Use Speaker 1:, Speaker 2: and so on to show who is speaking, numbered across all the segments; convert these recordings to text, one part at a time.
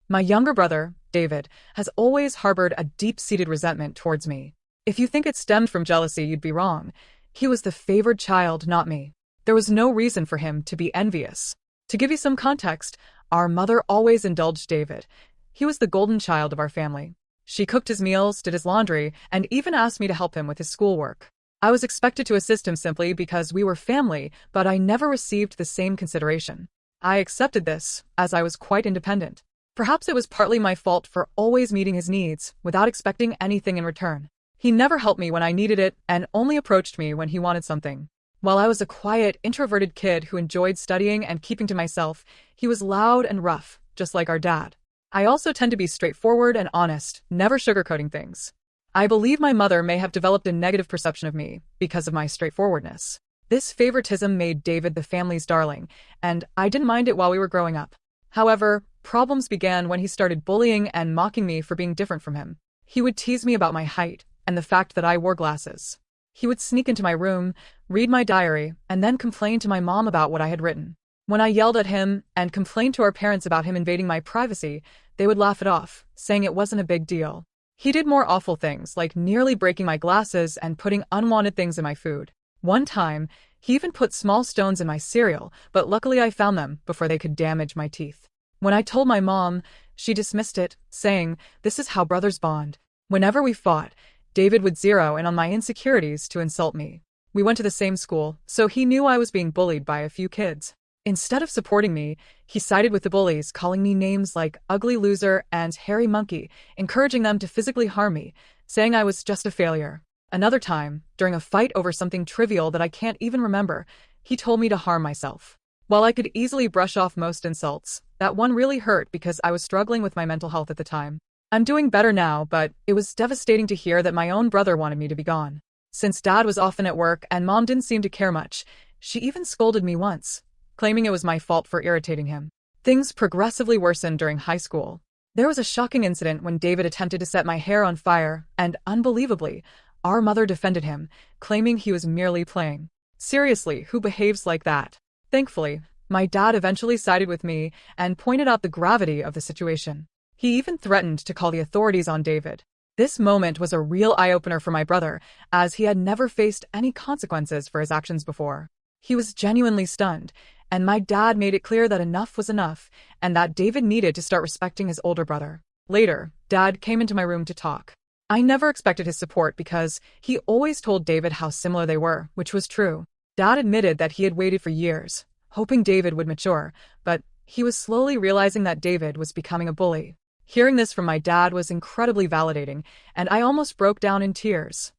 Speaker 1: My younger brother, David, has always harbored a deep-seated resentment towards me. If you think it stemmed from jealousy, you'd be wrong. He was the favored child, not me. There was no reason for him to be envious. To give you some context, our mother always indulged David. He was the golden child of our family. She cooked his meals, did his laundry, and even asked me to help him with his schoolwork. I was expected to assist him simply because we were family, but I never received the same consideration. I accepted this, as I was quite independent. Perhaps it was partly my fault for always meeting his needs, without expecting anything in return. He never helped me when I needed it, and only approached me when he wanted something. While I was a quiet, introverted kid who enjoyed studying and keeping to myself, he was loud and rough, just like our dad. I also tend to be straightforward and honest, never sugarcoating things. I believe my mother may have developed a negative perception of me because of my straightforwardness. This favoritism made David the family's darling, and I didn't mind it while we were growing up. However, problems began when he started bullying and mocking me for being different from him. He would tease me about my height and the fact that I wore glasses. He would sneak into my room, read my diary, and then complain to my mom about what I had written. When I yelled at him and complained to our parents about him invading my privacy, they would laugh it off, saying it wasn't a big deal. He did more awful things, like nearly breaking my glasses and putting unwanted things in my food. One time, he even put small stones in my cereal, but luckily I found them before they could damage my teeth. When I told my mom, she dismissed it, saying, "This is how brothers bond." Whenever we fought, David would zero in on my insecurities to insult me. We went to the same school, so he knew I was being bullied by a few kids. Instead of supporting me, he sided with the bullies, calling me names like ugly loser and hairy monkey, encouraging them to physically harm me, saying I was just a failure. Another time, during a fight over something trivial that I can't even remember, he told me to harm myself. While I could easily brush off most insults, that one really hurt because I was struggling with my mental health at the time. I'm doing better now, but it was devastating to hear that my own brother wanted me to be gone. Since dad was often at work and mom didn't seem to care much, she even scolded me once, claiming it was my fault for irritating him. Things progressively worsened during high school. There was a shocking incident when David attempted to set my hair on fire, and unbelievably, our mother defended him, claiming he was merely playing. Seriously, who behaves like that? Thankfully, my dad eventually sided with me and pointed out the gravity of the situation. He even threatened to call the authorities on David. This moment was a real eye-opener for my brother, as he had never faced any consequences for his actions before. He was genuinely stunned, and my dad made it clear that enough was enough, and that David needed to start respecting his older brother. Later, dad came into my room to talk. I never expected his support because he always told David how similar they were, which was true. Dad admitted that he had waited for years, hoping David would mature, but he was slowly realizing that David was becoming a bully. Hearing this from my dad was incredibly validating, and I almost broke down in tears.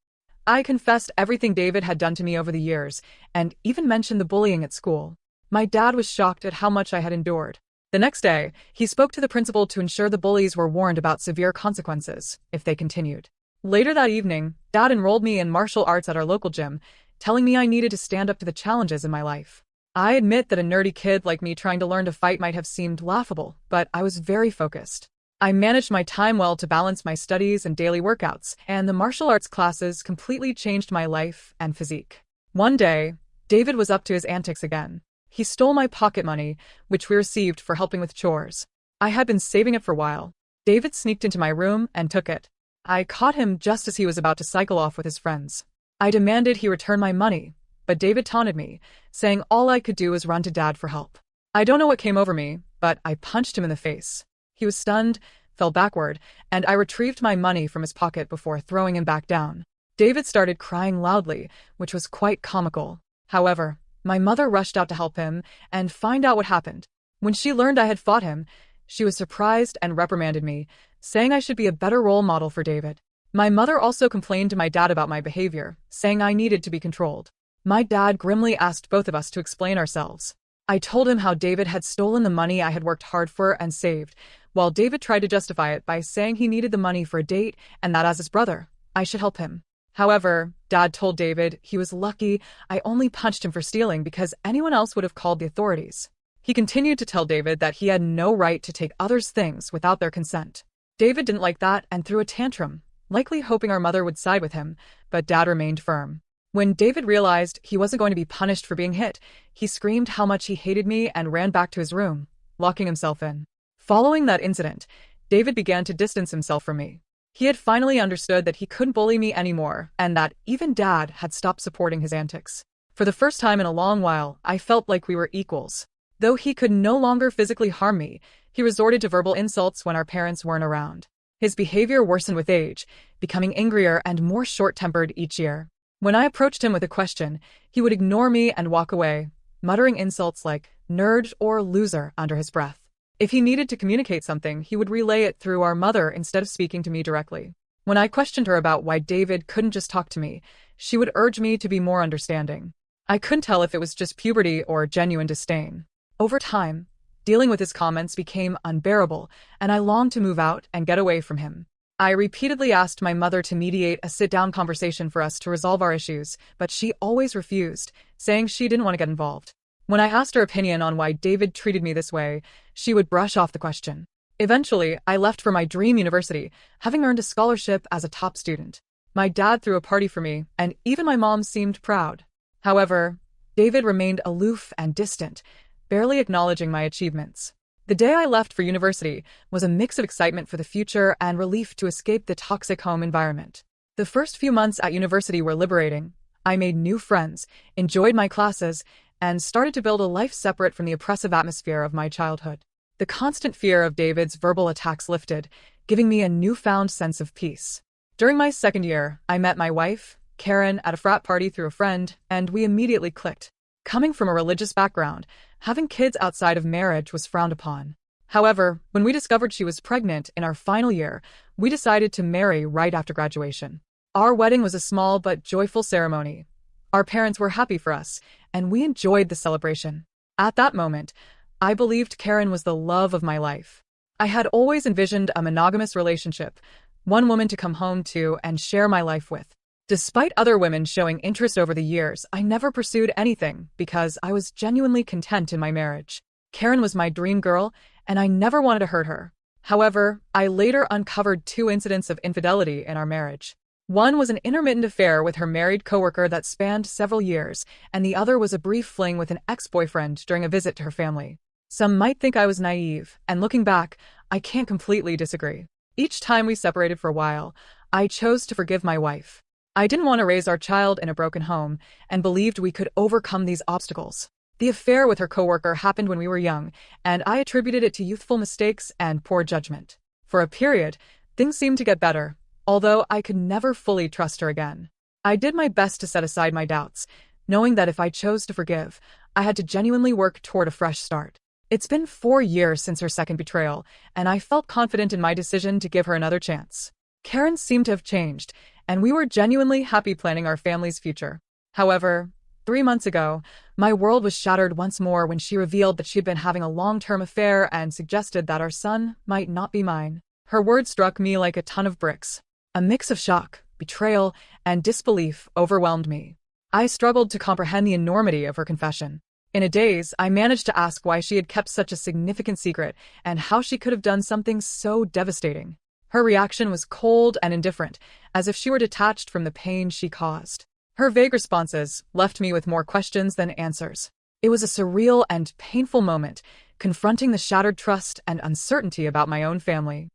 Speaker 1: I confessed everything David had done to me over the years, and even mentioned the bullying at school. My dad was shocked at how much I had endured. The next day, he spoke to the principal to ensure the bullies were warned about severe consequences if they continued. Later that evening, dad enrolled me in martial arts at our local gym, telling me I needed to stand up to the challenges in my life. I admit that a nerdy kid like me trying to learn to fight might have seemed laughable, but I was very focused. I managed my time well to balance my studies and daily workouts, and the martial arts classes completely changed my life and physique. One day, David was up to his antics again. He stole my pocket money, which we received for helping with chores. I had been saving it for a while. David sneaked into my room and took it. I caught him just as he was about to cycle off with his friends. I demanded he return my money, but David taunted me, saying all I could do was run to dad for help. I don't know what came over me, but I punched him in the face. He was stunned, fell backward, and I retrieved my money from his pocket before throwing him back down. David started crying loudly, which was quite comical. However, my mother rushed out to help him and find out what happened. When she learned I had fought him, she was surprised and reprimanded me, saying I should be a better role model for David. My mother also complained to my dad about my behavior, saying I needed to be controlled. My dad grimly asked both of us to explain ourselves. I told him how David had stolen the money I had worked hard for and saved, while David tried to justify it by saying he needed the money for a date and that as his brother, I should help him. However, Dad told David he was lucky I only punched him for stealing because anyone else would have called the authorities. He continued to tell David that he had no right to take others' things without their consent. David didn't like that and threw a tantrum, likely hoping our mother would side with him, but Dad remained firm. When David realized he wasn't going to be punished for being hit, he screamed how much he hated me and ran back to his room, locking himself in. Following that incident, David began to distance himself from me. He had finally understood that he couldn't bully me anymore, and that even Dad had stopped supporting his antics. For the first time in a long while, I felt like we were equals. Though he could no longer physically harm me, he resorted to verbal insults when our parents weren't around. His behavior worsened with age, becoming angrier and more short-tempered each year. When I approached him with a question, he would ignore me and walk away, muttering insults like nerd or loser under his breath. If he needed to communicate something, he would relay it through our mother instead of speaking to me directly. When I questioned her about why David couldn't just talk to me, she would urge me to be more understanding. I couldn't tell if it was just puberty or genuine disdain. Over time, dealing with his comments became unbearable, and I longed to move out and get away from him. I repeatedly asked my mother to mediate a sit-down conversation for us to resolve our issues, but she always refused, saying she didn't want to get involved. When I asked her opinion on why David treated me this way, she would brush off the question. Eventually, I left for my dream university, having earned a scholarship as a top student. My dad threw a party for me, and even my mom seemed proud. However, David remained aloof and distant, barely acknowledging my achievements. The day I left for university was a mix of excitement for the future and relief to escape the toxic home environment. The first few months at university were liberating. I made new friends, enjoyed my classes, and started to build a life separate from the oppressive atmosphere of my childhood. The constant fear of David's verbal attacks lifted, giving me a newfound sense of peace. During my second year, I met my wife, Karen, at a frat party through a friend, and we immediately clicked. Coming from a religious background, having kids outside of marriage was frowned upon. However, when we discovered she was pregnant in our final year, we decided to marry right after graduation. Our wedding was a small but joyful ceremony. Our parents were happy for us, and we enjoyed the celebration. At that moment, I believed Karen was the love of my life. I had always envisioned a monogamous relationship, one woman to come home to and share my life with. Despite other women showing interest over the years, I never pursued anything because I was genuinely content in my marriage. Karen was my dream girl, and I never wanted to hurt her. However, I later uncovered 2 incidents of infidelity in our marriage. One was an intermittent affair with her married coworker that spanned several years, and the other was a brief fling with an ex-boyfriend during a visit to her family. Some might think I was naive, and looking back, I can't completely disagree. Each time we separated for a while, I chose to forgive my wife. I didn't want to raise our child in a broken home, and believed we could overcome these obstacles. The affair with her coworker happened when we were young, and I attributed it to youthful mistakes and poor judgment. For a period, things seemed to get better, although I could never fully trust her again. I did my best to set aside my doubts, knowing that if I chose to forgive, I had to genuinely work toward a fresh start. It's been 4 years since her second betrayal, and I felt confident in my decision to give her another chance. Karen seemed to have changed, and we were genuinely happy planning our family's future. However, 3 months ago, my world was shattered once more when she revealed that she'd been having a long-term affair and suggested that our son might not be mine. Her words struck me like a ton of bricks. A mix of shock, betrayal, and disbelief overwhelmed me. I struggled to comprehend the enormity of her confession. In a daze, I managed to ask why she had kept such a significant secret and how she could have done something so devastating. Her reaction was cold and indifferent, as if she were detached from the pain she caused. Her vague responses left me with more questions than answers. It was a surreal and painful moment, confronting the shattered trust and uncertainty about my own family.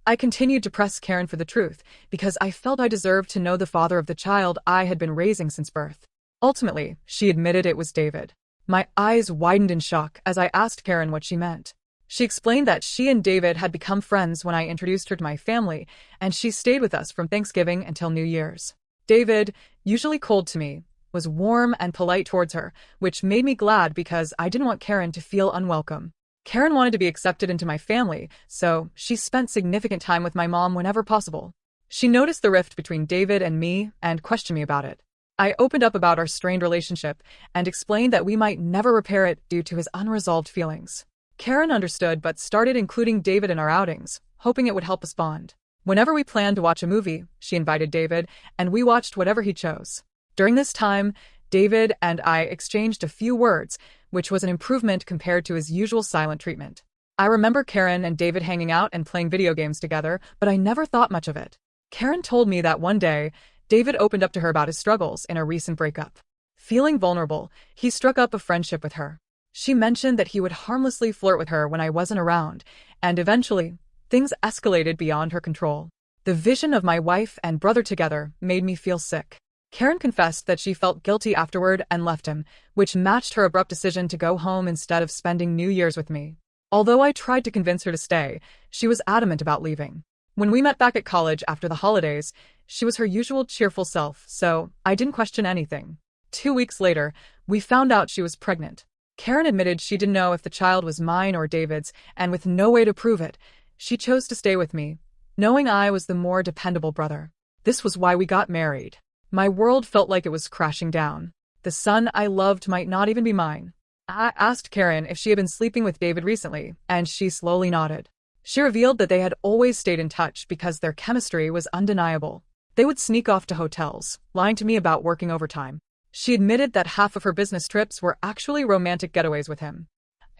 Speaker 1: I continued to press Karen for the truth, because I felt I deserved to know the father of the child I had been raising since birth. Ultimately, she admitted it was David. My eyes widened in shock as I asked Karen what she meant. She explained that she and David had become friends when I introduced her to my family, and she stayed with us from Thanksgiving until New Year's. David, usually cold to me, was warm and polite towards her, which made me glad because I didn't want Karen to feel unwelcome. Karen wanted to be accepted into my family, so she spent significant time with my mom whenever possible. She noticed the rift between David and me and questioned me about it. I opened up about our strained relationship and explained that we might never repair it due to his unresolved feelings. Karen understood but started including David in our outings, hoping it would help us bond. Whenever we planned to watch a movie, she invited David, and we watched whatever he chose. During this time, David and I exchanged a few words, which was an improvement compared to his usual silent treatment. I remember Karen and David hanging out and playing video games together, but I never thought much of it. Karen told me that one day, David opened up to her about his struggles in a recent breakup. Feeling vulnerable, he struck up a friendship with her. She mentioned that he would harmlessly flirt with her when I wasn't around, and eventually, things escalated beyond her control. The vision of my wife and brother together made me feel sick. Karen confessed that she felt guilty afterward and left him, which matched her abrupt decision to go home instead of spending New Year's with me. Although I tried to convince her to stay, she was adamant about leaving. When we met back at college after the holidays, she was her usual cheerful self, so I didn't question anything. 2 weeks later, we found out she was pregnant. Karen admitted she didn't know if the child was mine or David's, and with no way to prove it, she chose to stay with me, knowing I was the more dependable brother. This was why we got married. My world felt like it was crashing down. The son I loved might not even be mine. I asked Karen if she had been sleeping with David recently, and she slowly nodded. She revealed that they had always stayed in touch because their chemistry was undeniable. They would sneak off to hotels, lying to me about working overtime. She admitted that half of her business trips were actually romantic getaways with him.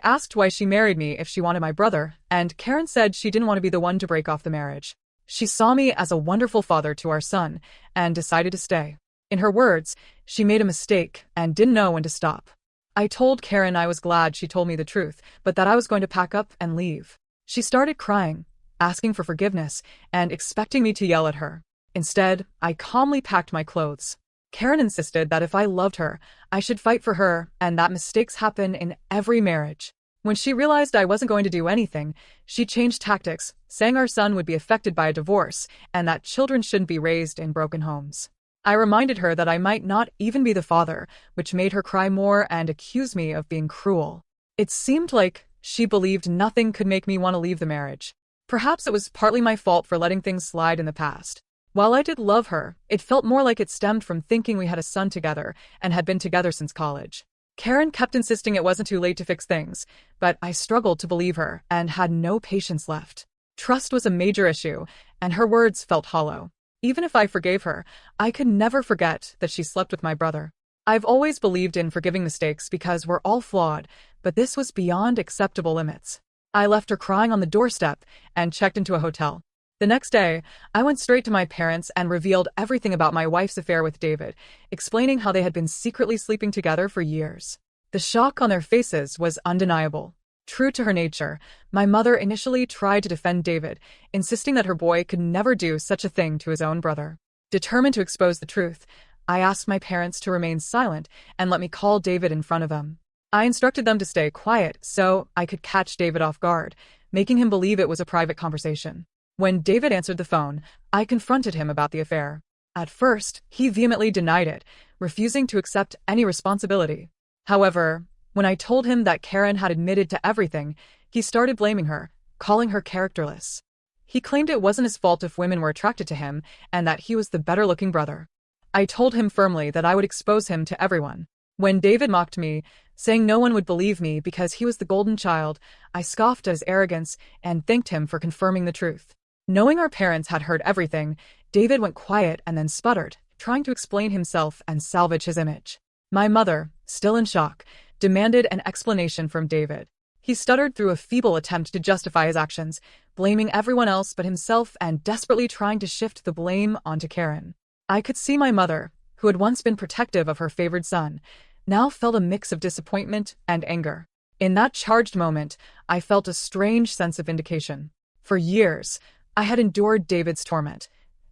Speaker 1: I asked why she married me if she wanted my brother, and Karen said she didn't want to be the one to break off the marriage. She saw me as a wonderful father to our son and decided to stay. In her words, she made a mistake and didn't know when to stop. I told Karen I was glad she told me the truth, but that I was going to pack up and leave. She started crying, asking for forgiveness, and expecting me to yell at her. Instead, I calmly packed my clothes. Karen insisted that if I loved her, I should fight for her and that mistakes happen in every marriage. When she realized I wasn't going to do anything, she changed tactics, saying our son would be affected by a divorce and that children shouldn't be raised in broken homes. I reminded her that I might not even be the father, which made her cry more and accuse me of being cruel. It seemed like she believed nothing could make me want to leave the marriage. Perhaps it was partly my fault for letting things slide in the past. While I did love her, it felt more like it stemmed from thinking we had a son together and had been together since college. Karen kept insisting it wasn't too late to fix things, but I struggled to believe her and had no patience left. Trust was a major issue, and her words felt hollow. Even if I forgave her, I could never forget that she slept with my brother. I've always believed in forgiving mistakes because we're all flawed, but this was beyond acceptable limits. I left her crying on the doorstep and checked into a hotel. The next day, I went straight to my parents and revealed everything about my wife's affair with David, explaining how they had been secretly sleeping together for years. The shock on their faces was undeniable. True to her nature, my mother initially tried to defend David, insisting that her boy could never do such a thing to his own brother. Determined to expose the truth, I asked my parents to remain silent and let me call David in front of them. I instructed them to stay quiet so I could catch David off guard, making him believe it was a private conversation. When David answered the phone, I confronted him about the affair. At first, he vehemently denied it, refusing to accept any responsibility. However, when I told him that Karen had admitted to everything, he started blaming her, calling her characterless. He claimed it wasn't his fault if women were attracted to him and that he was the better-looking brother. I told him firmly that I would expose him to everyone. When David mocked me, saying no one would believe me because he was the golden child, I scoffed at his arrogance and thanked him for confirming the truth. Knowing our parents had heard everything, David went quiet and then sputtered, trying to explain himself and salvage his image. My mother, still in shock, demanded an explanation from David. He stuttered through a feeble attempt to justify his actions, blaming everyone else but himself and desperately trying to shift the blame onto Karen. I could see my mother, who had once been protective of her favored son, now felt a mix of disappointment and anger. In that charged moment, I felt a strange sense of vindication. For years, I had endured David's torment.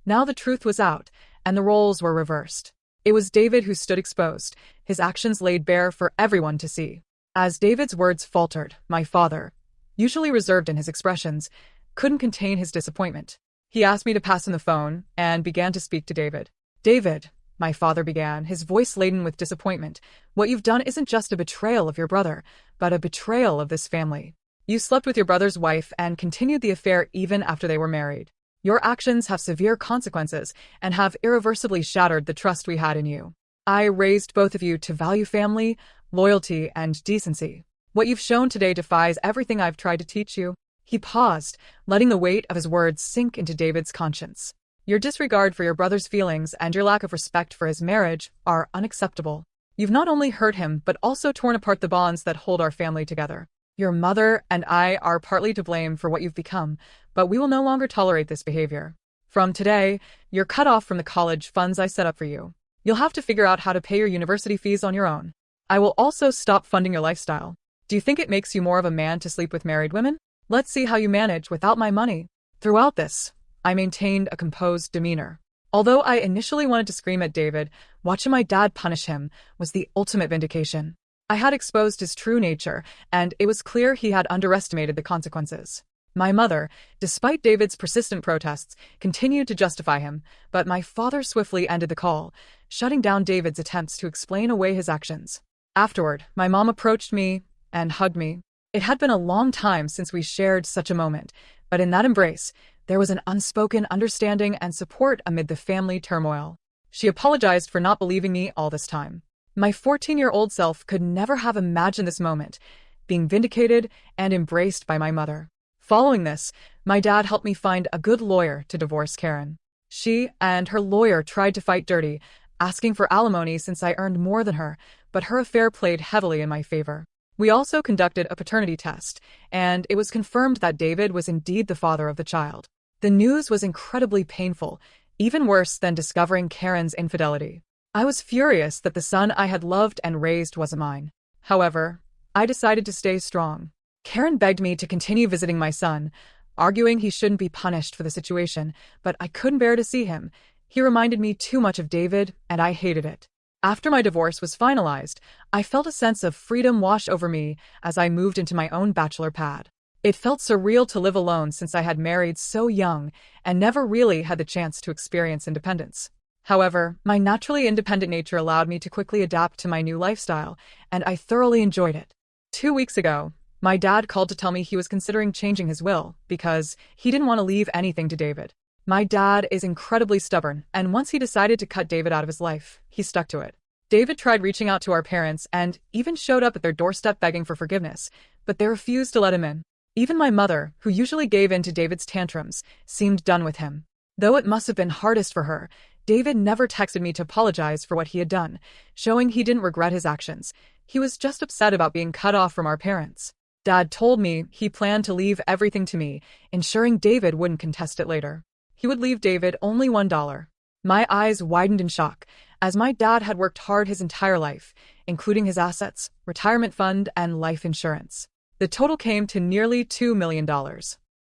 Speaker 1: Now the truth was out, and the roles were reversed. It was David who stood exposed, his actions laid bare for everyone to see. As David's words faltered, my father, usually reserved in his expressions, couldn't contain his disappointment. He asked me to pass him the phone and began to speak to David. David, my father began, his voice laden with disappointment, what you've done isn't just a betrayal of your brother, but a betrayal of this family. You slept with your brother's wife and continued the affair even after they were married. Your actions have severe consequences and have irreversibly shattered the trust we had in you. I raised both of you to value family, loyalty, and decency. What you've shown today defies everything I've tried to teach you. He paused, letting the weight of his words sink into David's conscience. Your disregard for your brother's feelings and your lack of respect for his marriage are unacceptable. You've not only hurt him but also torn apart the bonds that hold our family together. Your mother and I are partly to blame for what you've become, but we will no longer tolerate this behavior. From today, you're cut off from the college funds I set up for you. You'll have to figure out how to pay your university fees on your own. I will also stop funding your lifestyle. Do you think it makes you more of a man to sleep with married women? Let's see how you manage without my money. Throughout this, I maintained a composed demeanor. Although I initially wanted to scream at David, watching my dad punish him was the ultimate vindication. I had exposed his true nature, and it was clear he had underestimated the consequences. My mother, despite David's persistent protests, continued to justify him, but my father swiftly ended the call, shutting down David's attempts to explain away his actions. Afterward, my mom approached me and hugged me. It had been a long time since we shared such a moment, but in that embrace, there was an unspoken understanding and support amid the family turmoil. She apologized for not believing me all this time. My 14-year-old self could never have imagined this moment, being vindicated and embraced by my mother. Following this, my dad helped me find a good lawyer to divorce Karen. She and her lawyer tried to fight dirty, asking for alimony since I earned more than her, but her affair played heavily in my favor. We also conducted a paternity test, and it was confirmed that David was indeed the father of the child. The news was incredibly painful, even worse than discovering Karen's infidelity. I was furious that the son I had loved and raised wasn't mine. However, I decided to stay strong. Karen begged me to continue visiting my son, arguing he shouldn't be punished for the situation, but I couldn't bear to see him. He reminded me too much of David, and I hated it. After my divorce was finalized, I felt a sense of freedom wash over me as I moved into my own bachelor pad. It felt surreal to live alone since I had married so young and never really had the chance to experience independence. However, my naturally independent nature allowed me to quickly adapt to my new lifestyle, and I thoroughly enjoyed it. 2 weeks ago, my dad called to tell me he was considering changing his will because he didn't want to leave anything to David. My dad is incredibly stubborn, and once he decided to cut David out of his life, he stuck to it. David tried reaching out to our parents and even showed up at their doorstep begging for forgiveness, but they refused to let him in. Even my mother, who usually gave in to David's tantrums, seemed done with him. Though it must have been hardest for her, David never texted me to apologize for what he had done, showing he didn't regret his actions. He was just upset about being cut off from our parents. Dad told me he planned to leave everything to me, ensuring David wouldn't contest it later. He would leave David only $1. My eyes widened in shock, as my dad had worked hard his entire life, including his assets, retirement fund, and life insurance. The total came to nearly $2 million.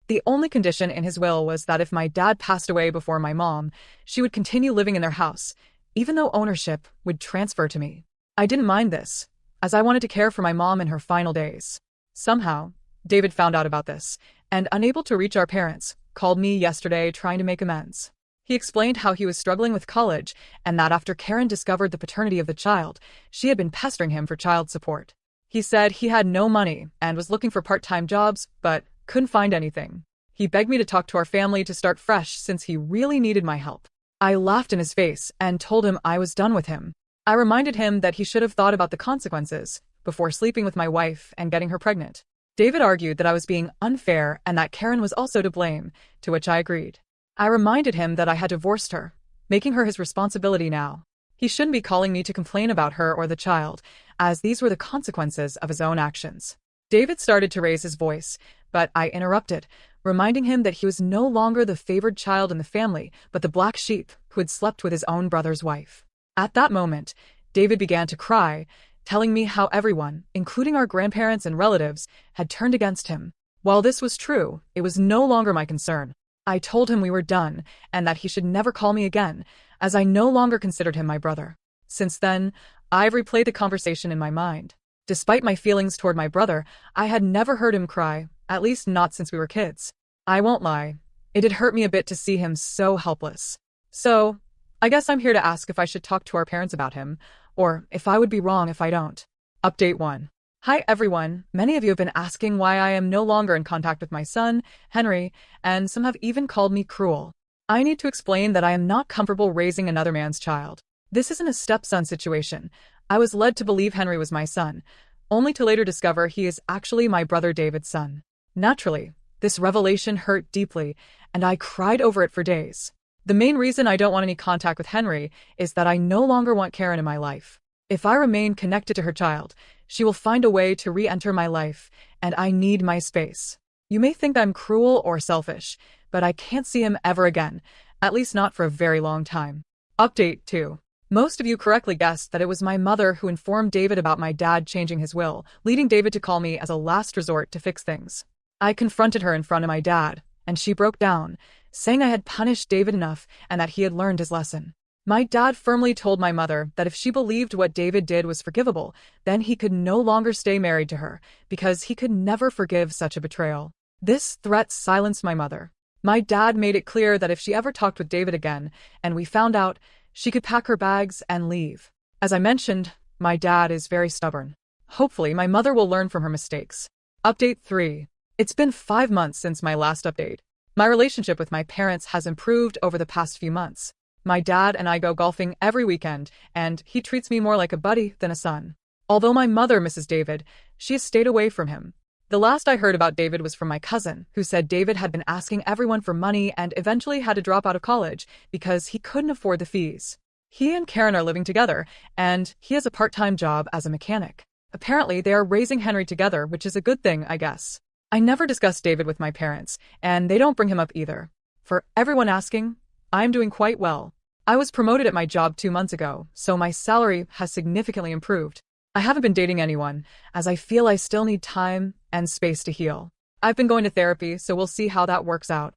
Speaker 1: The only condition in his will was that if my dad passed away before my mom, she would continue living in their house, even though ownership would transfer to me. I didn't mind this, as I wanted to care for my mom in her final days. Somehow, David found out about this, and unable to reach our parents, called me yesterday trying to make amends. He explained how he was struggling with college and that after Karen discovered the paternity of the child, she had been pestering him for child support. He said he had no money and was looking for part-time jobs, but couldn't find anything. He begged me to talk to our family to start fresh since he really needed my help. I laughed in his face and told him I was done with him. I reminded him that he should have thought about the consequences before sleeping with my wife and getting her pregnant. David argued that I was being unfair and that Karen was also to blame, to which I agreed. I reminded him that I had divorced her, making her his responsibility now. He shouldn't be calling me to complain about her or the child, as these were the consequences of his own actions. David started to raise his voice, but I interrupted, reminding him that he was no longer the favored child in the family, but the black sheep who had slept with his own brother's wife. At that moment, David began to cry, telling me how everyone, including our grandparents and relatives, had turned against him. While this was true, it was no longer my concern. I told him we were done, and that he should never call me again, as I no longer considered him my brother. Since then, I've replayed the conversation in my mind. Despite my feelings toward my brother, I had never heard him cry, at least not since we were kids. I won't lie, it did hurt me a bit to see him so helpless. So, I guess I'm here to ask if I should talk to our parents about him, or if I would be wrong if I don't. Update 1. Hi everyone, many of you have been asking why I am no longer in contact with my son, Henry, and some have even called me cruel. I need to explain that I am not comfortable raising another man's child. This isn't a stepson situation. I was led to believe Henry was my son, only to later discover he is actually my brother David's son. Naturally, this revelation hurt deeply, and I cried over it for days. The main reason I don't want any contact with Henry is that I no longer want Karen in my life. If I remain connected to her child, she will find a way to re-enter my life, and I need my space. You may think I'm cruel or selfish, but I can't see him ever again, at least not for a very long time. Update 2. Most of you correctly guessed that it was my mother who informed David about my dad changing his will, leading David to call me as a last resort to fix things. I confronted her in front of my dad, and she broke down, saying I had punished David enough and that he had learned his lesson. My dad firmly told my mother that if she believed what David did was forgivable, then he could no longer stay married to her, because he could never forgive such a betrayal. This threat silenced my mother. My dad made it clear that if she ever talked with David again, and we found out, she could pack her bags and leave. As I mentioned, my dad is very stubborn. Hopefully, my mother will learn from her mistakes. Update 3. It's been 5 months since my last update. My relationship with my parents has improved over the past few months. My dad and I go golfing every weekend, and he treats me more like a buddy than a son. Although my mother misses David, she has stayed away from him. The last I heard about David was from my cousin, who said David had been asking everyone for money and eventually had to drop out of college because he couldn't afford the fees. He and Karen are living together, and he has a part-time job as a mechanic. Apparently, they are raising Henry together, which is a good thing, I guess. I never discussed David with my parents, and they don't bring him up either. For everyone asking, I'm doing quite well. I was promoted at my job 2 months ago, so my salary has significantly improved. I haven't been dating anyone, as I feel I still need time and space to heal. I've been going to therapy, so we'll see how that works out.